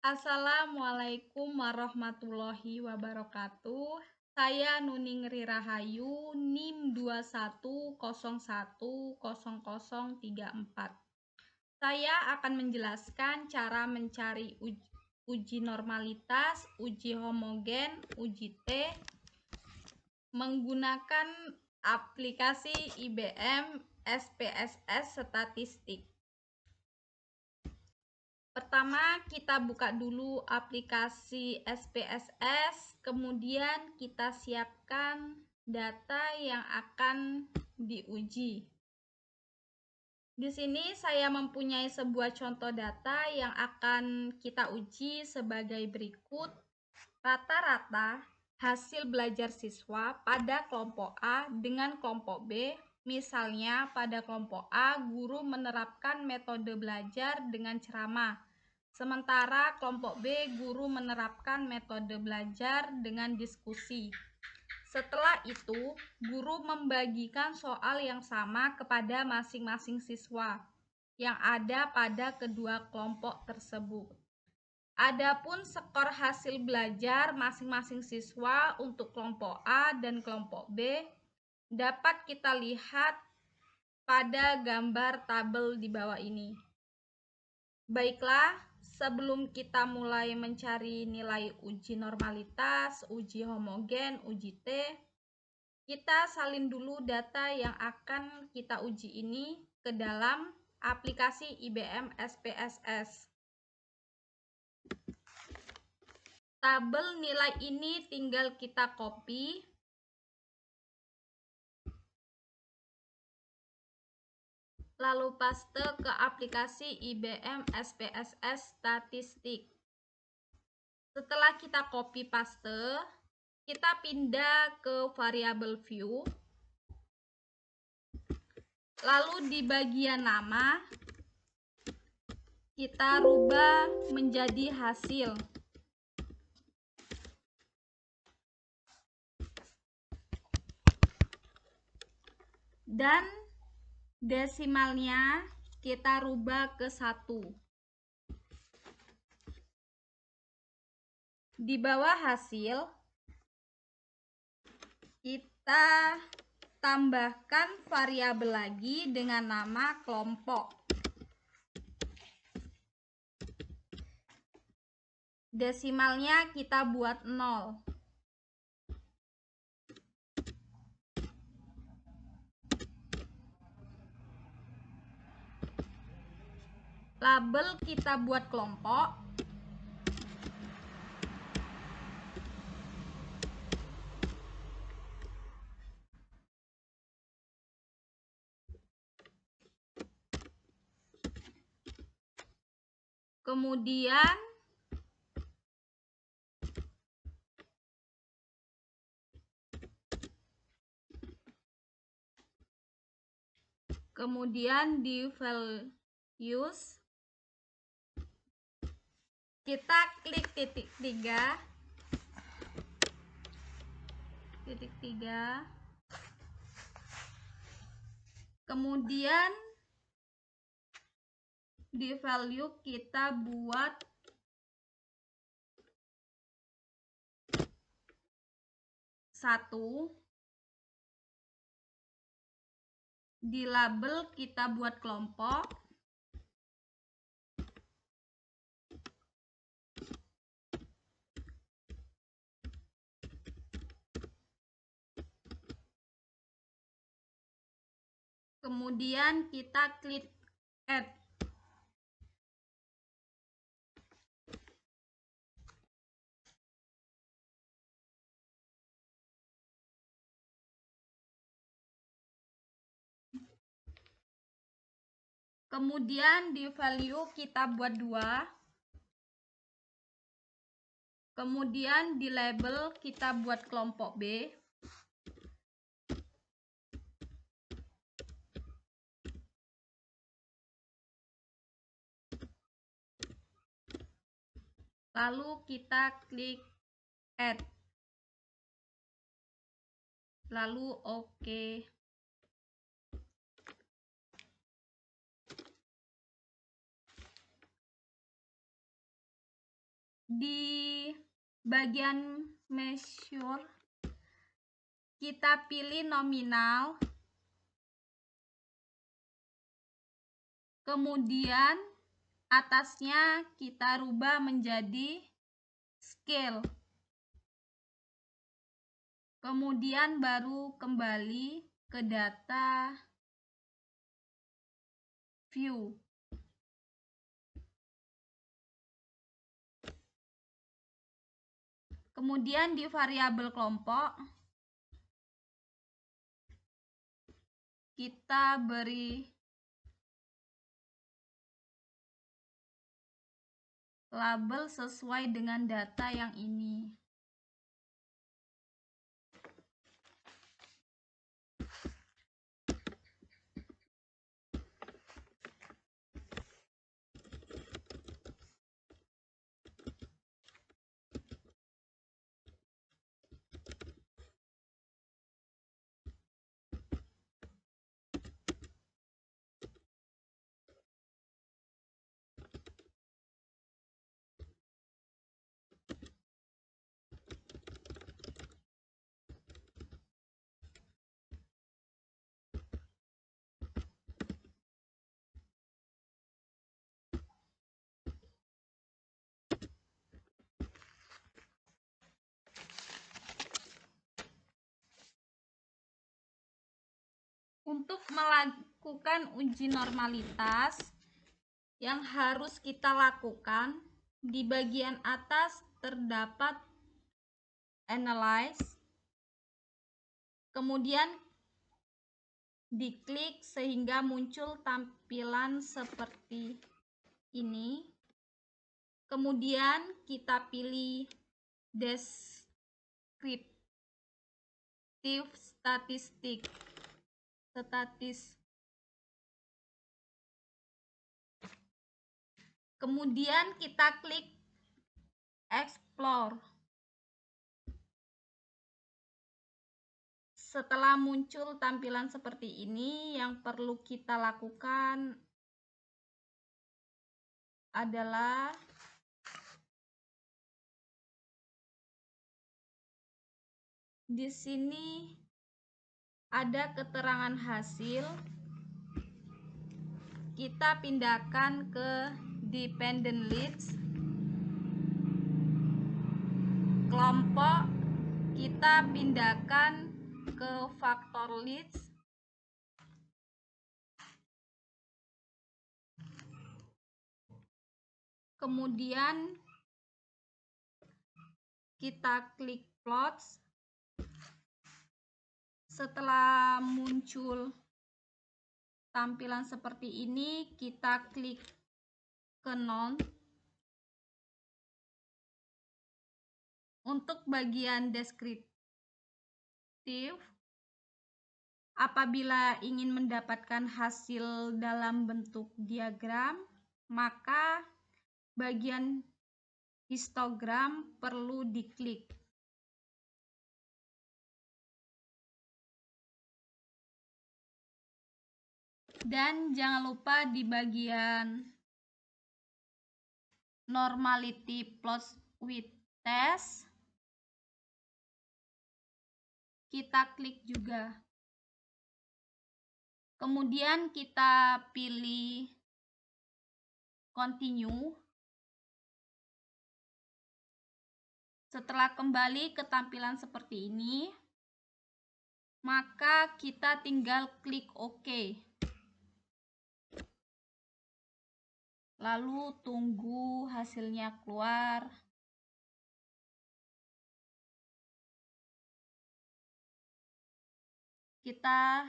Assalamualaikum warahmatullahi wabarakatuh. Saya Nuning Rirahayu, NIM 21010034. Saya akan menjelaskan cara mencari uji normalitas, uji homogen, uji T menggunakan aplikasi IBM SPSS Statistik. Pertama, kita buka dulu aplikasi SPSS, kemudian kita siapkan data yang akan diuji. Di sini saya mempunyai sebuah contoh data yang akan kita uji sebagai berikut. Rata-rata hasil belajar siswa pada kelompok A dengan kelompok B. Misalnya pada kelompok A, guru menerapkan metode belajar dengan ceramah. Sementara kelompok B, guru menerapkan metode belajar dengan diskusi. Setelah itu, guru membagikan soal yang sama kepada masing-masing siswa yang ada pada kedua kelompok tersebut. Adapun skor hasil belajar masing-masing siswa untuk kelompok A dan kelompok B dapat kita lihat pada gambar tabel di bawah ini. Baiklah, sebelum kita mulai mencari nilai uji normalitas, uji homogen, uji T, kita salin dulu data yang akan kita uji ini ke dalam aplikasi IBM SPSS. Tabel nilai ini tinggal kita copy, lalu paste ke aplikasi IBM SPSS Statistik. Setelah kita copy paste, kita pindah ke variabel view, lalu di bagian nama kita rubah menjadi hasil. Dan desimalnya kita rubah ke 1. Di bawah hasil kita tambahkan variabel lagi dengan nama kelompok. Desimalnya kita buat 0. Label kita buat kelompok. Kemudian di values kita klik titik 3. Kemudian di value kita buat satu. Di label kita buat kelompok. Kemudian kita klik add. Kemudian di value kita buat 2. Kemudian di label kita buat kelompok B. Lalu kita klik add. Lalu oke. Di bagian measure kita pilih nominal, kemudian atasnya kita rubah menjadi scale, kemudian baru kembali ke data view. Kemudian di variabel kelompok kita beri label sesuai dengan data yang ini. Untuk melakukan uji normalitas yang harus kita lakukan, di bagian atas terdapat analyze, kemudian diklik sehingga muncul tampilan seperti ini. Kemudian kita pilih descriptive statistik. Kemudian kita klik explore. Setelah muncul tampilan seperti ini, yang perlu kita lakukan adalah di sini ada keterangan hasil. Kita pindahkan ke dependent list. Kelompok kita pindahkan ke factor list. Kemudian kita klik plots. Setelah muncul tampilan seperti ini, kita klik ke none. Untuk bagian deskriptif, apabila ingin mendapatkan hasil dalam bentuk diagram, maka bagian histogram perlu diklik. Dan jangan lupa di bagian normality plots with test, kita klik juga. Kemudian kita pilih continue. Setelah kembali ke tampilan seperti ini, maka kita tinggal klik OK. Lalu tunggu hasilnya keluar. Kita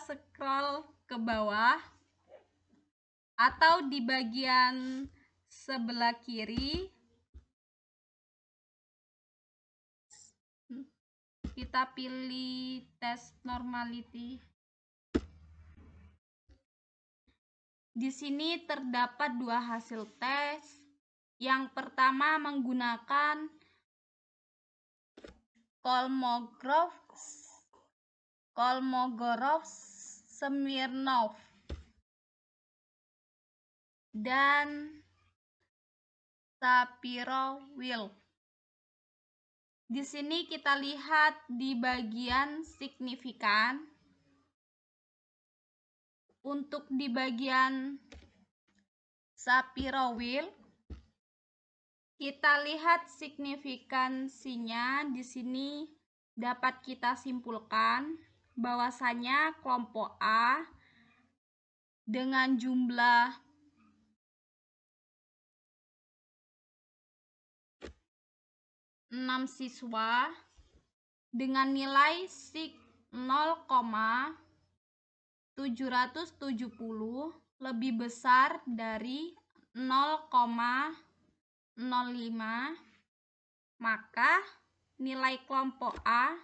scroll ke bawah atau di bagian sebelah kiri kita pilih test normality. Di sini terdapat dua hasil tes. Yang pertama menggunakan Kolmogorov Kolmogorov Smirnov dan Shapiro-Wilk. Di sini kita lihat di bagian signifikan. Untuk di bagian Shapiro-Wilk, kita lihat signifikansinya. Di sini dapat kita simpulkan bahwasanya kelompok A dengan jumlah 6 siswa dengan nilai SIG 0,770 lebih besar dari 0,05, maka nilai kelompok A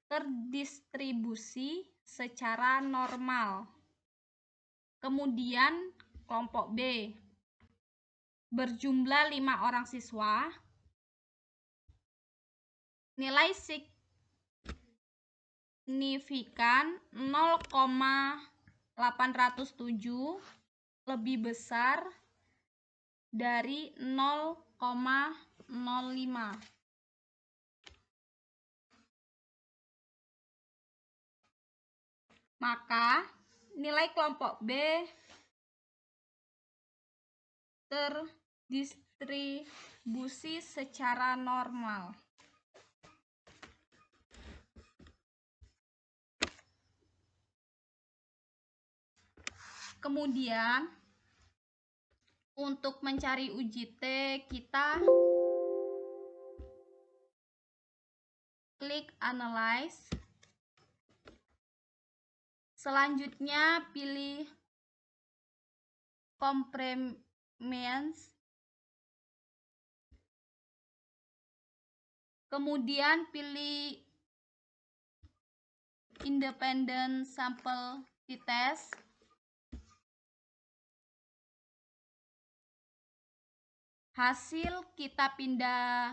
terdistribusi secara normal. Kemudian kelompok B berjumlah 5 orang siswa, nilai signifikan 0,807 lebih besar dari 0,05. Maka nilai kelompok B terdistribusi secara normal. Kemudian untuk mencari uji T, kita klik analyze. Selanjutnya pilih complements. Kemudian pilih independent sample t-test. Hasil kita pindah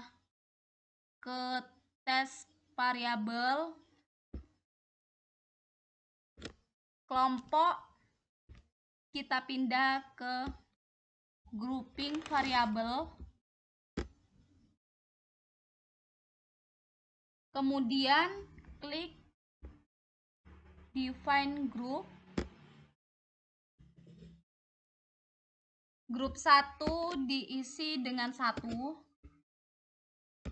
ke tes variabel. Kelompok kita pindah ke grouping variabel. Kemudian klik define group. Grup 1 diisi dengan 1.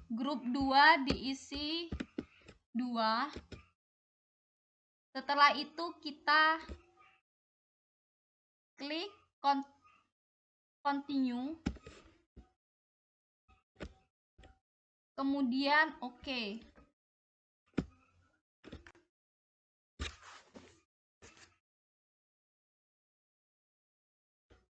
Grup 2 diisi 2. Setelah itu kita klik continue. Kemudian OK.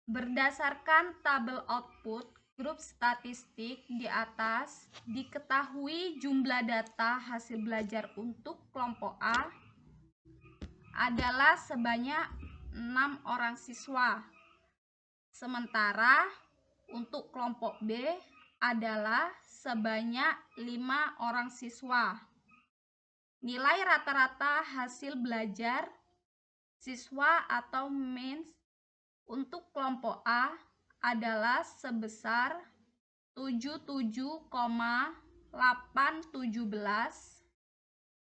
Berdasarkan tabel output grup statistik di atas, diketahui jumlah data hasil belajar untuk kelompok A adalah sebanyak 6 orang siswa. Sementara untuk kelompok B adalah sebanyak 5 orang siswa. Nilai rata-rata hasil belajar siswa atau means untuk kelompok A adalah sebesar 77,817,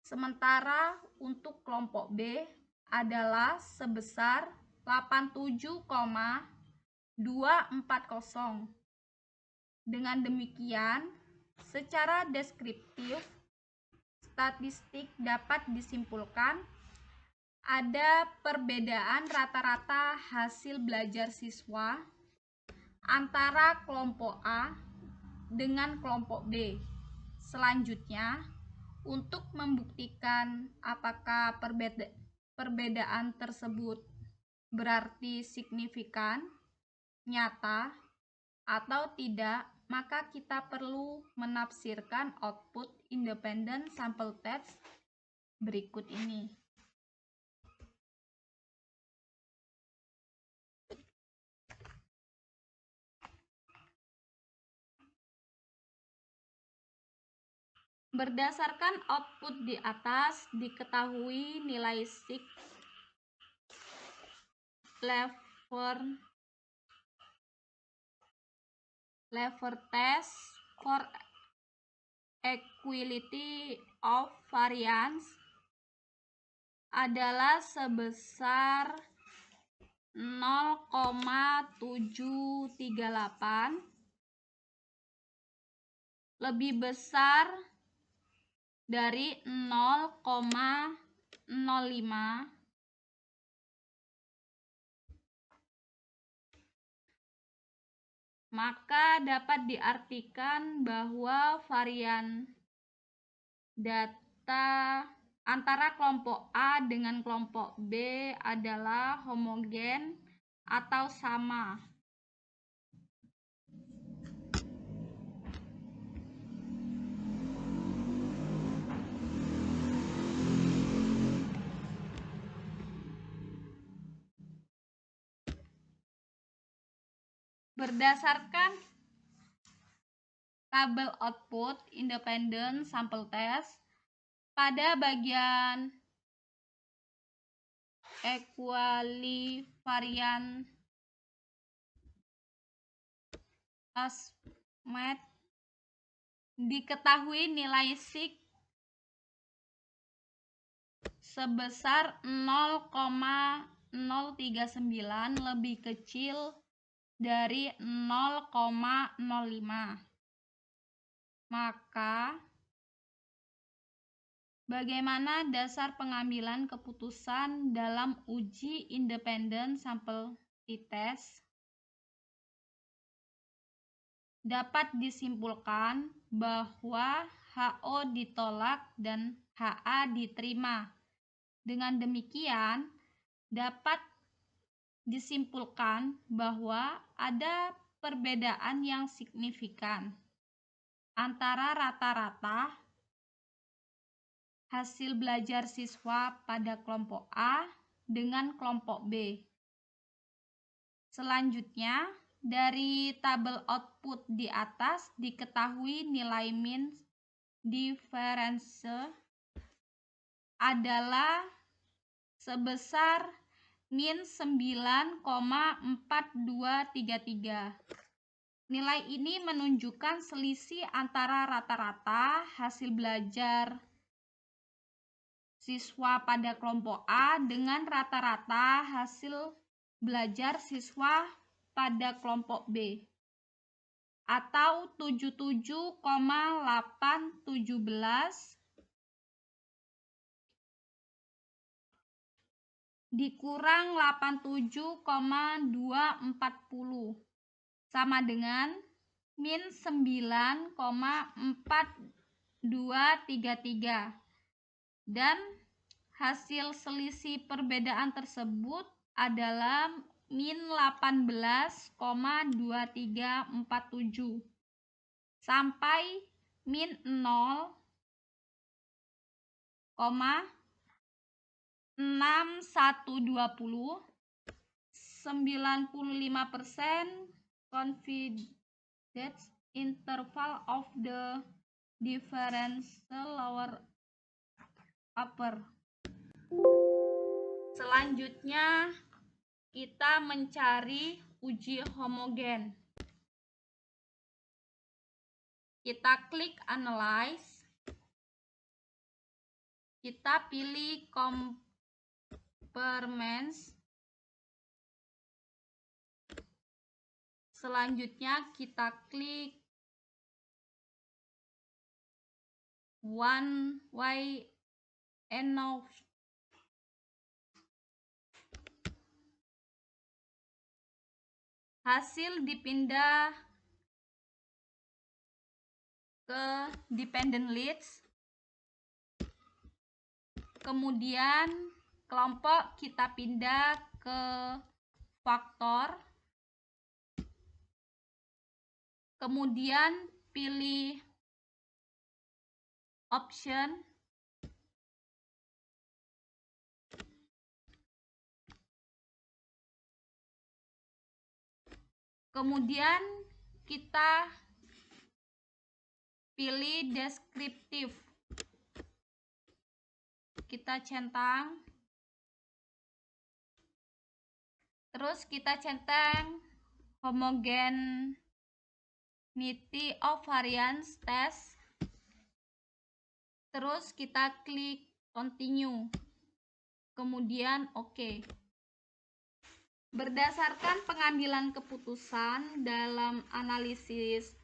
sementara untuk kelompok B adalah sebesar 87,240. Dengan demikian, secara deskriptif, statistik dapat disimpulkan ada perbedaan rata-rata hasil belajar siswa antara kelompok A dengan kelompok B. Selanjutnya, untuk membuktikan apakah perbedaan tersebut berarti signifikan, nyata, atau tidak, maka kita perlu menafsirkan output independent sample test berikut ini. Berdasarkan output di atas, diketahui nilai sig lever test for equality of variance adalah sebesar 0,738, lebih besar dari 0,05, maka dapat diartikan bahwa varian data antara kelompok A dengan kelompok B adalah homogen atau sama. Berdasarkan tabel output independent sample test, pada bagian equivariant estimate diketahui nilai sig sebesar 0,039 lebih kecil dari 0,05. Maka bagaimana dasar pengambilan keputusan dalam uji independen sampel t-test? Dapat disimpulkan bahwa HO ditolak dan HA diterima. Dengan demikian, dapat disimpulkan bahwa ada perbedaan yang signifikan antara rata-rata hasil belajar siswa pada kelompok A dengan kelompok B. Selanjutnya, dari tabel output di atas diketahui nilai mean difference adalah sebesar min 9,4233. Nilai ini menunjukkan selisih antara rata-rata hasil belajar siswa pada kelompok A dengan rata-rata hasil belajar siswa pada kelompok B, atau 77,817 dikurang 87,240 sama dengan min 9,4233, dan hasil selisih perbedaan tersebut adalah min 18,2347 sampai min 0,6120, 95% confidence interval of the differential lower upper. Selanjutnya kita mencari uji homogen. Kita klik analyze, kita pilih complements. Selanjutnya kita klik one way enough. Hasil dipindah ke dependent list. Kemudian kelompok kita pindah ke faktor. Kemudian pilih option. Kemudian kita pilih deskriptif. kita centang. Terus kita centang homogeneity of variance test. Terus kita klik continue. Kemudian oke. Berdasarkan pengambilan keputusan dalam analisis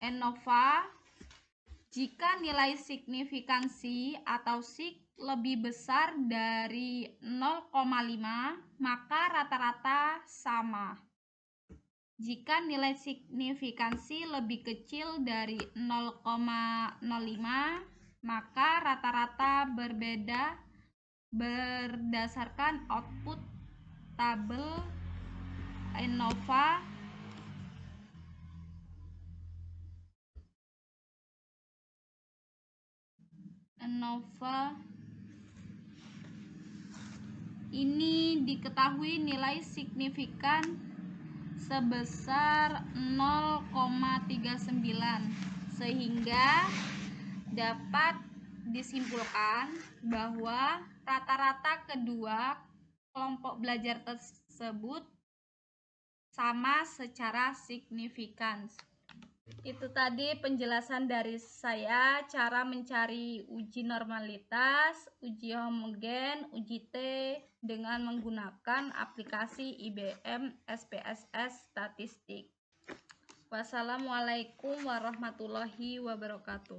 ANOVA, jika nilai signifikansi atau sig lebih besar dari 0,5, maka rata-rata sama. Jika nilai signifikansi lebih kecil dari 0,05, maka rata-rata berbeda berdasarkan output tabel ANOVA. Ini diketahui nilai signifikan sebesar 0,39, sehingga dapat disimpulkan bahwa rata-rata kedua kelompok belajar tersebut sama secara signifikan. Itu tadi penjelasan dari saya cara mencari uji normalitas, uji homogen, uji T dengan menggunakan aplikasi IBM SPSS Statistik. Wassalamualaikum warahmatullahi wabarakatuh.